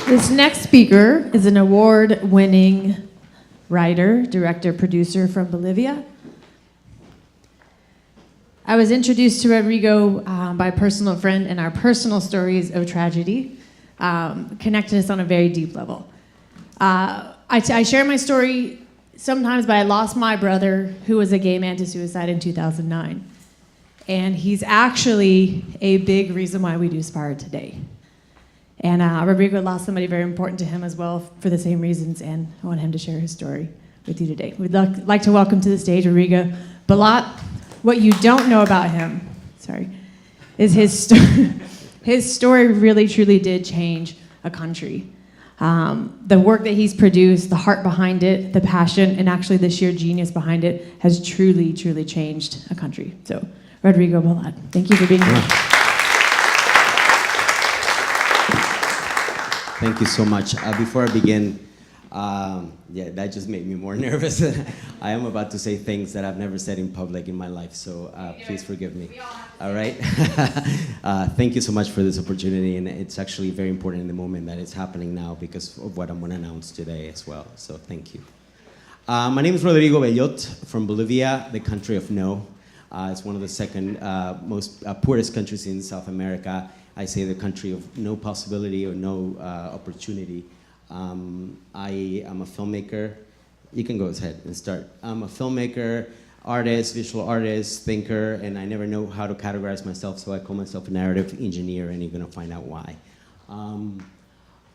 This next speaker is an award-winning writer, director, producer from Bolivia. I was introduced to Rodrigo by a personal friend, and our personal stories of tragedy connected us on a very deep level. I share my story sometimes, but I lost my brother, who was a gay man, to suicide in 2009. And he's actually a big reason why we do Spiire today. And Rodrigo lost somebody very important to him as well for the same reasons, and I want him to share his story with you today. We'd like to welcome to the stage Rodrigo Bellott. What you don't know about him, is his story. His story really, truly did change a country. The work that he's produced, the heart behind it, the passion, and actually the sheer genius behind it has truly, truly changed a country. So, Rodrigo Bellott, thank you for being here. Thank you so much. Before I begin, that just made me more nervous. I am about to say things that I've never said in public in my life, so please forgive me. All right? Thank you so much for this opportunity, and it's actually very important in the moment that it's happening now because of what I'm going to announce today as well, so thank you. My name is Rodrigo Bellott from Bolivia, the country of no. It's one of the second most poorest countries in South America. I say the country of no possibility or no opportunity. I am a filmmaker. You can go ahead and start. I'm a filmmaker, artist, visual artist, thinker, and I never know how to categorize myself, so I call myself a narrative engineer, and you're gonna find out why.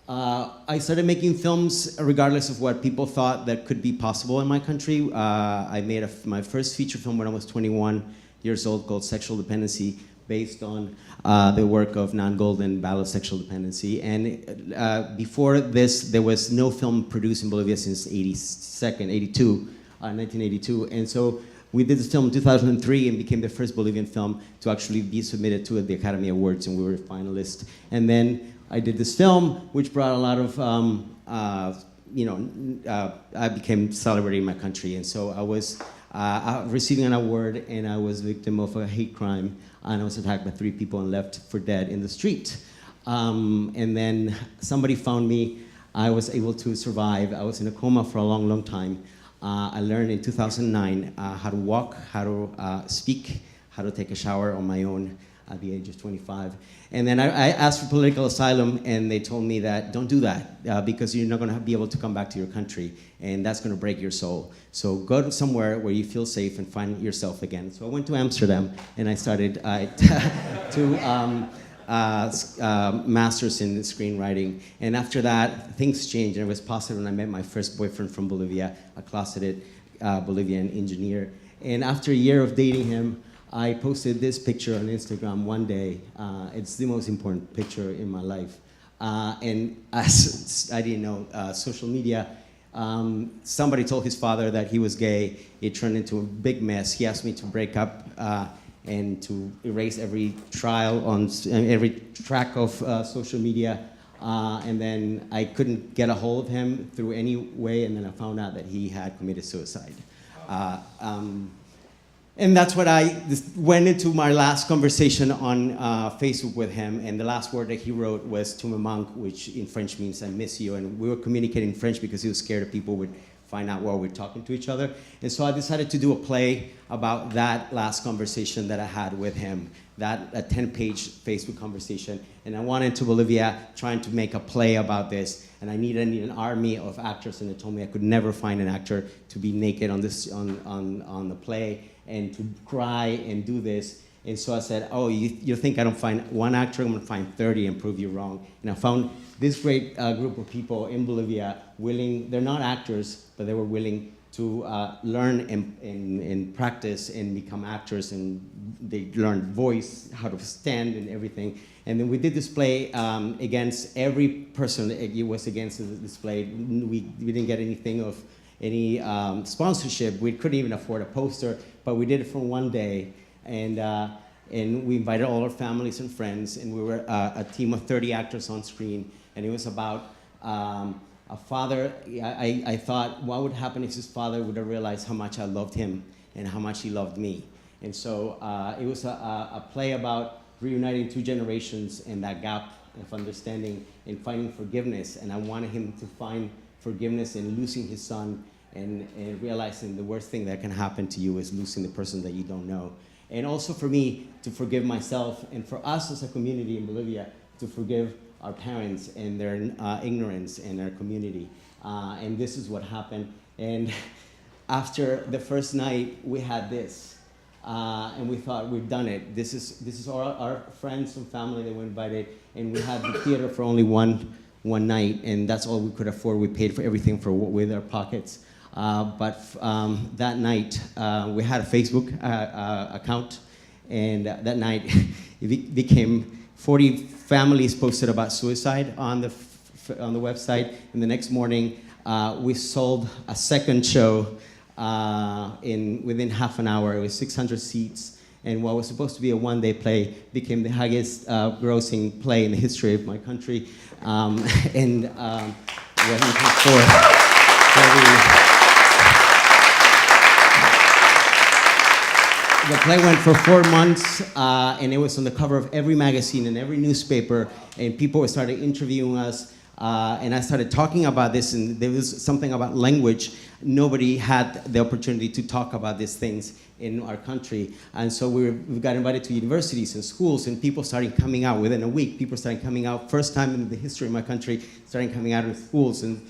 I started making films regardless of what people thought that could be possible in my country. I made my first feature film when I was 21 years old called Sexual Dependency, based on the work of Nan Golden, Battle of Sexual Dependency. And before this, there was no film produced in Bolivia since 1982. And so we did this film in 2003 and became the first Bolivian film to actually be submitted to the Academy Awards, and we were a finalist. And then I did this film, which brought a lot of, I became celebrated in my country. And so I was receiving an award, and I was victim of a hate crime, and I was attacked by 3 people and left for dead in the street. And then somebody found me. I was able to survive. I was in a coma for a long, long time. I learned in 2009 how to walk, how to speak, how to take a shower on my own at the age of 25. And then I asked for political asylum, and they told me that don't do that because you're not going to be able to come back to your country, and that's going to break your soul. So go to somewhere where you feel safe and find yourself again. So I went to Amsterdam, and I started to masters in screenwriting. And after that, things changed, and it was positive when I met my first boyfriend from Bolivia, a closeted Bolivian engineer. And after a year of dating him, I posted this picture on Instagram one day. It's the most important picture in my life. And as I didn't know, social media, somebody told his father that he was gay. It turned into a big mess. He asked me to break up and to erase every trial on every track of social media. And then I couldn't get a hold of him through any way, and then I found out that he had committed suicide. And that's what I went into my last conversation on Facebook with him, and the last word that he wrote was "tu me manque," which in French means "I miss you." And we were communicating in French because he was scared that people would find out while we're talking to each other. And so I decided to do a play about that last conversation that I had with him, a 10-page Facebook conversation. And I went into Bolivia trying to make a play about this, and I needed an army of actors, and they told me I could never find an actor to be naked on the play and to cry and do this. And so I said, oh, you think I don't find one actor? I'm gonna find 30 and prove you wrong. And I found this great group of people in Bolivia willing, they're not actors, but they were willing to learn and practice and become actors, and they learned voice, how to stand and everything. And then we did this play against every person. It was against this play. We didn't get anything of any sponsorship. We couldn't even afford a poster, but we did it for one day. And we invited all our families and friends, and we were a team of 30 actors on screen, and it was about a father. I thought, what would happen if his father would have realized how much I loved him and how much he loved me? And so it was a play about reuniting 2 generations and that gap of understanding and finding forgiveness. And I wanted him to find forgiveness in losing his son and realizing the worst thing that can happen to you is losing the person that you don't know. And also for me to forgive myself, and for us as a community in Bolivia to forgive our parents and their ignorance in our community. And this is what happened. And after the first night, we had this. And we thought, we've done it. This is our friends and family that were invited, and we had the theater for only one night, and that's all we could afford. We paid for everything with our pockets. But that night, we had a Facebook account, and that night it became 40 families posted about suicide on the website, and the next morning we sold a second show within half an hour. It was 600 seats, and what was supposed to be a one-day play became the highest grossing play in the history of my country, and the play went for 4 months, and it was on the cover of every magazine and every newspaper, and people started interviewing us, and I started talking about this, and there was something about language. Nobody had the opportunity to talk about these things in our country, and so we got invited to universities and schools, and people started coming out within a week. People started coming out, first time in the history of my country, starting coming out in schools and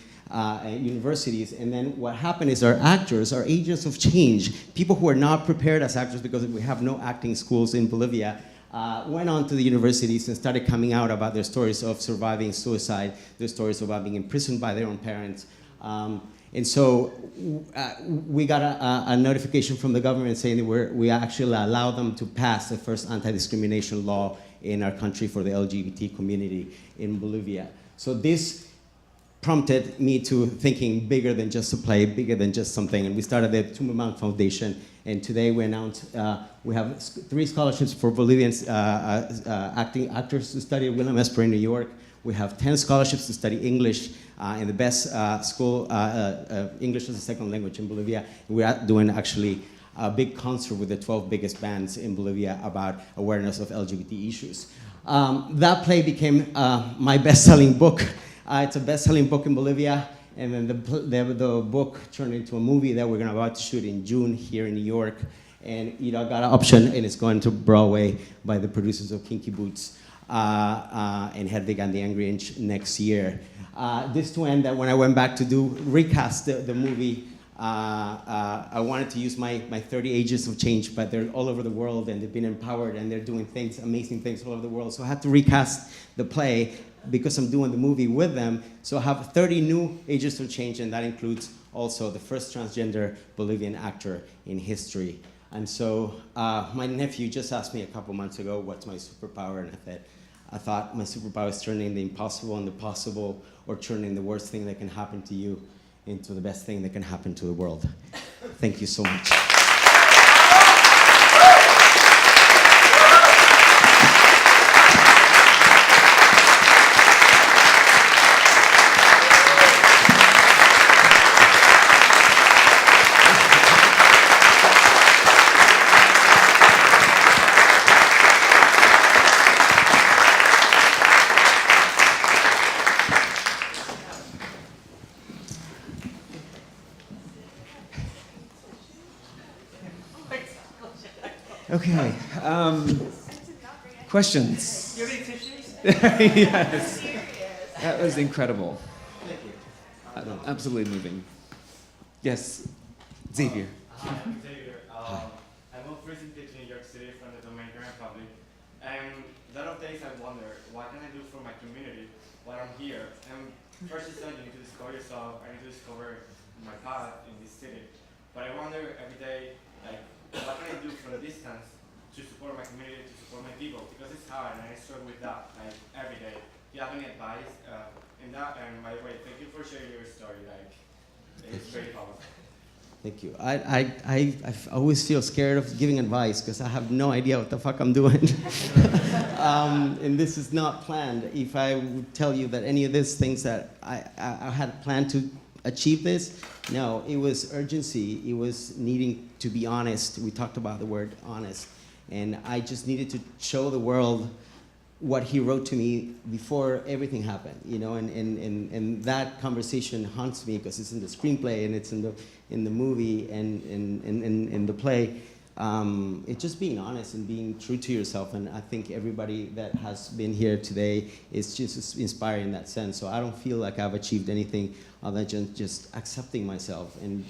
universities. And then what happened is our actors, our agents of change, people who are not prepared as actors because we have no acting schools in Bolivia, went on to the universities and started coming out about their stories of surviving suicide, their stories about being imprisoned by their own parents. And so we got a notification from the government saying that we actually allow them to pass the first anti-discrimination law in our country for the LGBT community in Bolivia. So this prompted me to thinking bigger than just a play, bigger than just something. And we started the Tumamang Foundation, and today we announced we have 3 scholarships for Bolivian actors to study at William Esper in New York. We have 10 scholarships to study English in the best school, English as a second language in Bolivia. We are doing actually a big concert with the 12 biggest bands in Bolivia about awareness of LGBT issues. That play became my best-selling book. It's a best-selling book in Bolivia, and then the book turned into a movie that we're about to shoot in June here in New York, and got an option, and it's going to Broadway by the producers of Kinky Boots and Hedwig and the Angry Inch next year. This to end that when I went back to recast the movie, I wanted to use my 30 agents of change, but they're all over the world, and they've been empowered, and they're doing things, amazing things all over the world. So I had to recast the play because I'm doing the movie with them. So I have 30 new agents of change, and that includes also the first transgender Bolivian actor in history. And so my nephew just asked me a couple months ago, what's my superpower? And I thought my superpower is turning the impossible into possible, or turning the worst thing that can happen to you into the best thing that can happen to the world. Thank you so much. Okay. Questions? You have any tissues? Yes. That was incredible. Thank you. Absolutely moving. Yes, Xavier. Hi, I'm Xavier. I moved recently to New York City from the Dominican Republic, and a lot of days I wonder, what can I do for my community while I'm here? And first you said you need to discover yourself, I need to discover my path in this city. But I wonder every day, like, what can I do from a distance to support my community, to support my people? Because it's hard, and I struggle with that, like, every day. Do you have any advice in that? And by the way, thank you for sharing your story. Like, it's very powerful. Thank you. I always feel scared of giving advice because I have no idea what the fuck I'm doing. And this is not planned. If I would tell you that any of these things that I had planned to achieve this, no, it was urgency. It was needing to be honest. We talked about the word honest. And I just needed to show the world what he wrote to me before everything happened, you know, and that conversation haunts me because it's in the screenplay and it's in the movie and in the play. It's just being honest and being true to yourself, and I think everybody that has been here today is just inspired in that sense. So I don't feel like I've achieved anything other than just accepting myself and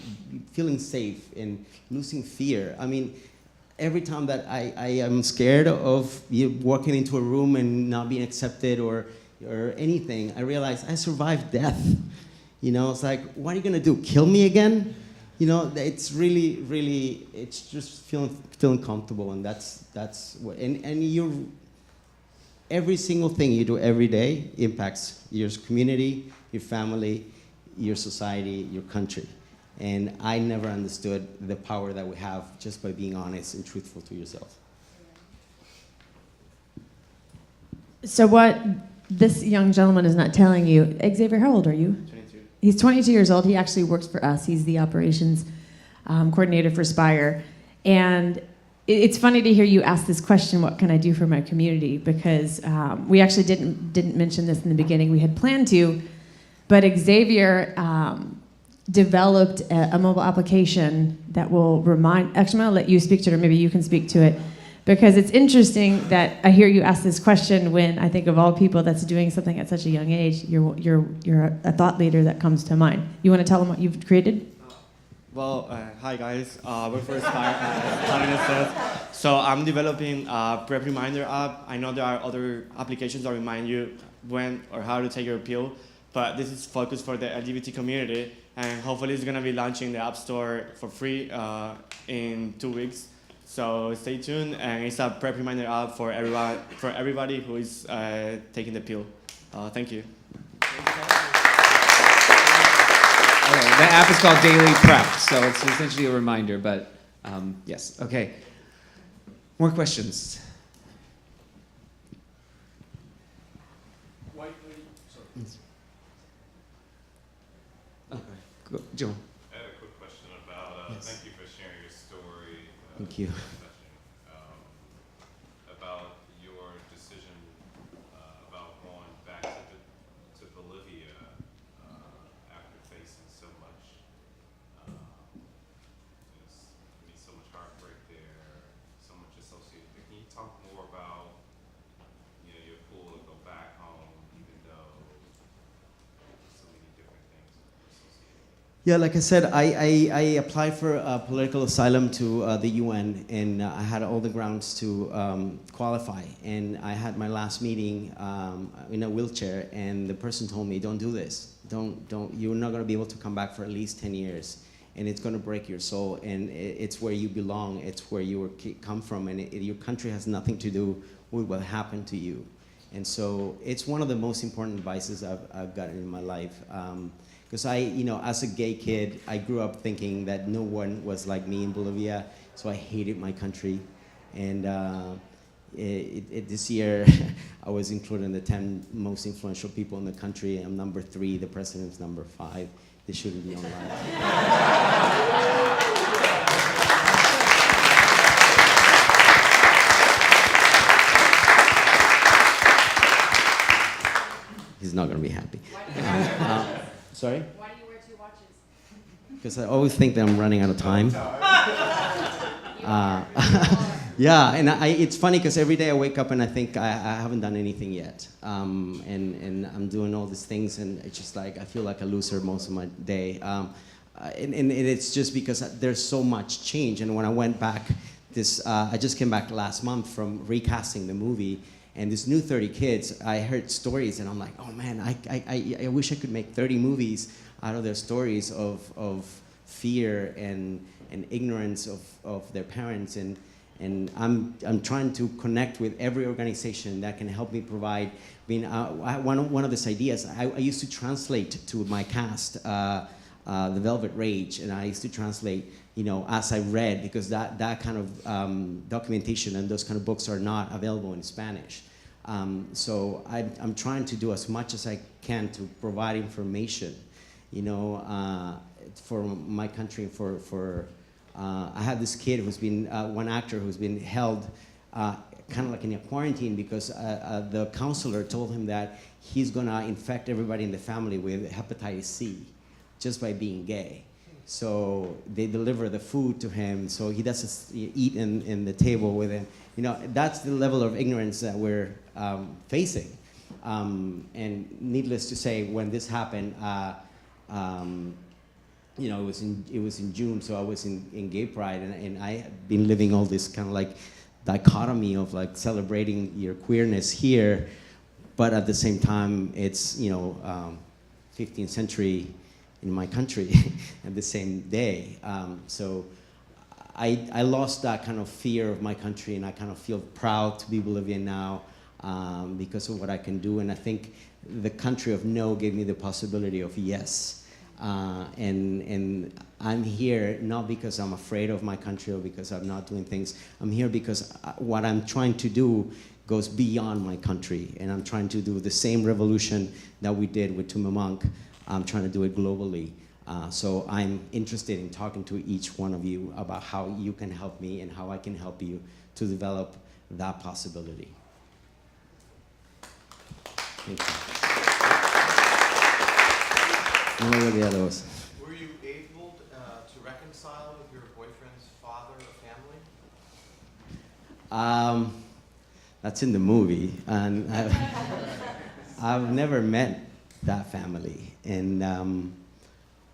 feeling safe and losing fear. I mean, every time that I am scared of walking into a room and not being accepted or anything, I realize I survived death. You know, it's like, what are you gonna do? Kill me again? You know, it's really, really, it's just feeling comfortable, and that's what, and you, every single thing you do every day impacts your community, your family, your society, your country. And I never understood the power that we have just by being honest and truthful to yourself. So what this young gentleman is not telling you, Xavier, how old are you? 22. He's 22 years old. He actually works for us. He's the operations coordinator for Spiire. And it's funny to hear you ask this question, what can I do for my community? Because we actually didn't mention this in the beginning. We had planned to, but Xavier developed a mobile application that will remind, actually I'm gonna let you speak to it, or maybe you can speak to it, because it's interesting that I hear you ask this question when I think of all people that's doing something at such a young age, you're a thought leader that comes to mind. You wanna tell them what you've created? Well, hi guys, we're for Spiire, Sundance says. So I'm developing a prep reminder app. I know there are other applications that remind you when or how to take your pill, but this is focused for the LGBT community, and hopefully it's gonna be launching the App Store for free in 2 weeks. So stay tuned, and it's a prep reminder app for everybody who is taking the pill. Thank you. Okay, that app is called Daily Prep, so it's essentially a reminder, but yes, okay. More questions? White lady, sorry. Okay, go, Joe. I had a quick question about, Yes. thank you for sharing your story. Thank you. About your decision about going back to Bolivia after facing so much, so much heartbreak there, so much associated. Can you talk more about, your pull to go back home, even though so many different things are associated? Yeah, like I said, I applied for political asylum to the UN, and I had all the grounds to qualify. And I had my last meeting in a wheelchair, and the person told me, "Don't do this. Don't. You're not going to be able to come back for at least 10 years, and it's going to break your soul. And it's where you belong. It's where you come from, and your country has nothing to do with what happened to you." And so it's one of the most important advices I've gotten in my life. Because as a gay kid, I grew up thinking that no one was like me in Bolivia, so I hated my country. And this year, I was included in the 10 most influential people in the country. I'm number 3, the president's number 5. This shouldn't be online. He's not going to be happy. Sorry? Why do you wear 2 watches? Because I always think that I'm running out of time. Yeah, and it's funny because every day I wake up and I think I haven't done anything yet. And I'm doing all these things, and it's just like I feel like a loser most of my day. And it's just because there's so much change. And when I went back, I just came back last month from recasting the movie. And this new 30 kids, I heard stories, and I'm like, oh man, I wish I could make 30 movies out of their stories of fear and ignorance of their parents. And I'm trying to connect with every organization that can help me provide. I mean, one of these ideas, I used to translate to my cast The Velvet Rage, and I used to translate, as I read, because that kind of documentation and those kind of books are not available in Spanish. So I'm trying to do as much as I can to provide information, for my country. I had this kid who's been, one actor who's been held kind of like in a quarantine because the counselor told him that he's gonna infect everybody in the family with hepatitis C just by being gay. So they deliver the food to him, so he doesn't eat in the table with him. You know, that's the level of ignorance that we're facing. And needless to say, when this happened, you know, it was in June, so I was in Gay Pride, and I had been living all this kind of like dichotomy of like celebrating your queerness here, but at the same time, it's, you know, 15th century in my country at the same day. So I lost that kind of fear of my country, and I kind of feel proud to be Bolivian now because of what I can do. And I think the country of no gave me the possibility of yes. And I'm here not because I'm afraid of my country or because I'm not doing things. I'm here because what I'm trying to do goes beyond my country, and I'm trying to do the same revolution that we did with Tumamunk. I'm trying to do it globally. So I'm interested in talking to each one of you about how you can help me and how I can help you to develop that possibility. Thank you. Were you able to reconcile with your boyfriend's father or family? That's in the movie, and I've never met that family, and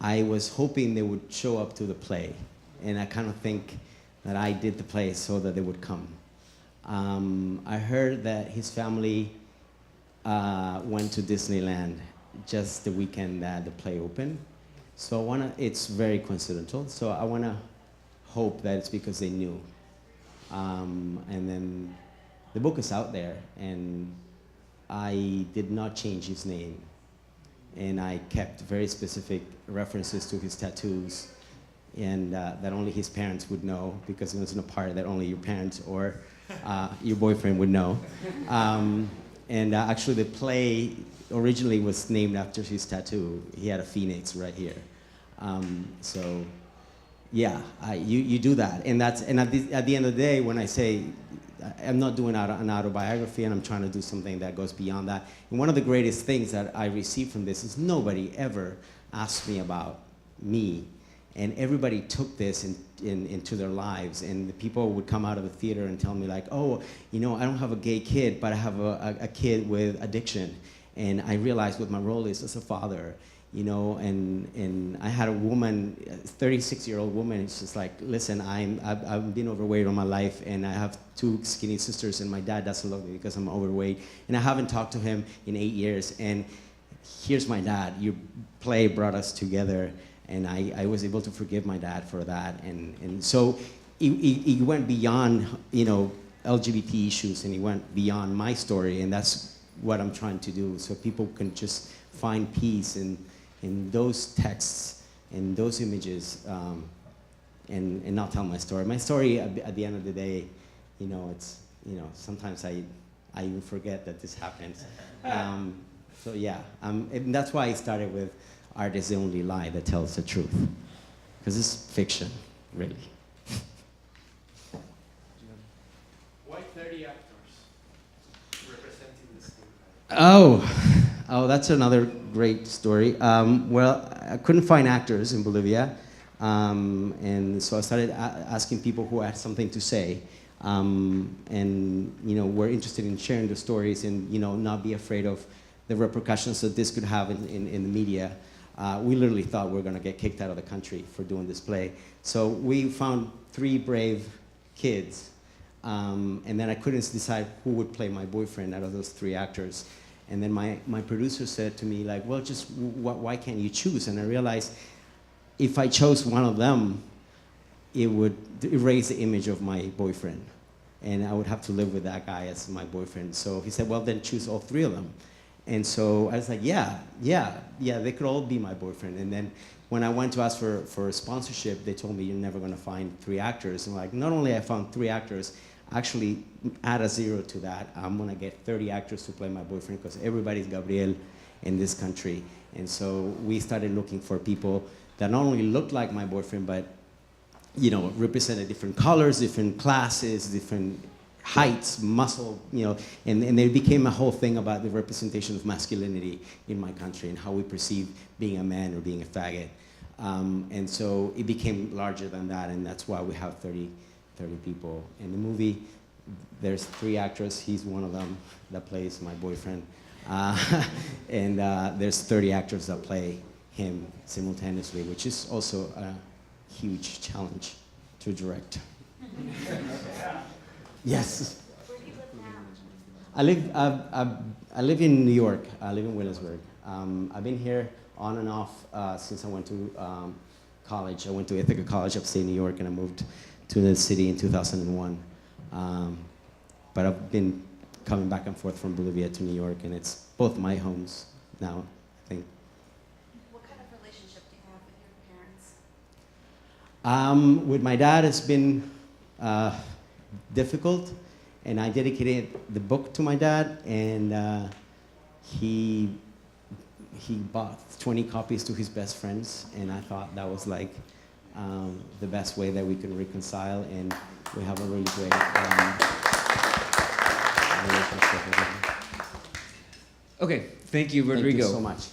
I was hoping they would show up to the play, and I kind of think that I did the play so that they would come. I heard that his family went to Disneyland just the weekend that the play opened. So it's very coincidental, so I wanna hope that it's because they knew. And then the book is out there, and I did not change his name. And I kept very specific references to his tattoos, and that only his parents would know, because it was in a part that only your parents or your boyfriend would know. And actually the play originally was named after his tattoo. He had a phoenix right here. So yeah, you do that. And at the end of the day, when I say, I'm not doing an autobiography, and I'm trying to do something that goes beyond that. And one of the greatest things that I received from this is nobody ever asked me about me. And everybody took this into their lives. And the people would come out of the theater and tell me like, oh, you know, I don't have a gay kid, but I have a kid with addiction. And I realized what my role is as a father, you know, and I had a woman, a 36-year-old woman, she's just like, listen, I've been overweight all my life, and I have 2 skinny sisters, and my dad doesn't love me because I'm overweight, and I haven't talked to him in 8 years, and here's my dad. Your play brought us together, and I was able to forgive my dad for that, and so it went beyond, you know, LGBT issues, and it went beyond my story, and that's what I'm trying to do, so people can just find peace in those texts, in those images, and not tell my story. My story, at the end of the day, you know, it's, you know, sometimes I even forget that this happens. So yeah, and that's why I started with art is the only lie that tells the truth, because it's fiction, really. Why 30 actors representing the same? Oh, that's another great story. Well, I couldn't find actors in Bolivia, and so I started asking people who had something to say, and you know, were interested in sharing the stories, and you know, not be afraid of the repercussions that this could have in the media. We literally thought we were going to get kicked out of the country for doing this play. So we found 3 brave kids, and then I couldn't decide who would play my boyfriend out of those 3 actors. And then my producer said to me, like, well, just why can't you choose? And I realized if I chose one of them, it would erase the image of my boyfriend. And I would have to live with that guy as my boyfriend. So he said, well, then choose all 3 of them. And so I was like, yeah, they could all be my boyfriend. And then when I went to ask for a sponsorship, they told me you're never going to find 3 actors. And like, not only I found 3 actors, actually add a 0 to that. I'm going to get 30 actors to play my boyfriend, because everybody's Gabriel in this country. And so we started looking for people that not only looked like my boyfriend, but you know, represented different colors, different classes, different heights, muscle, and it became a whole thing about the representation of masculinity in my country and how we perceive being a man or being a faggot. And so it became larger than that, and that's why we have 30 people. In the movie, there's 3 actors. He's one of them that plays my boyfriend. And there's 30 actors that play him simultaneously, which is also a huge challenge to direct. Yes. Where do you live now? I live in New York. I live in Williamsburg. I've been here on and off since I went to college. I went to Ithaca College upstate New York, and I moved to the city in 2001. But I've been coming back and forth from Bolivia to New York, and it's both my homes now, I think. What kind of relationship do you have with your parents? With my dad, it's been difficult, and I dedicated the book to my dad, and he bought 20 copies to his best friends, and I thought that was like the best way that we could reconcile, and we have a really great relationship with him. Okay, thank you, Rodrigo. Thank you so much.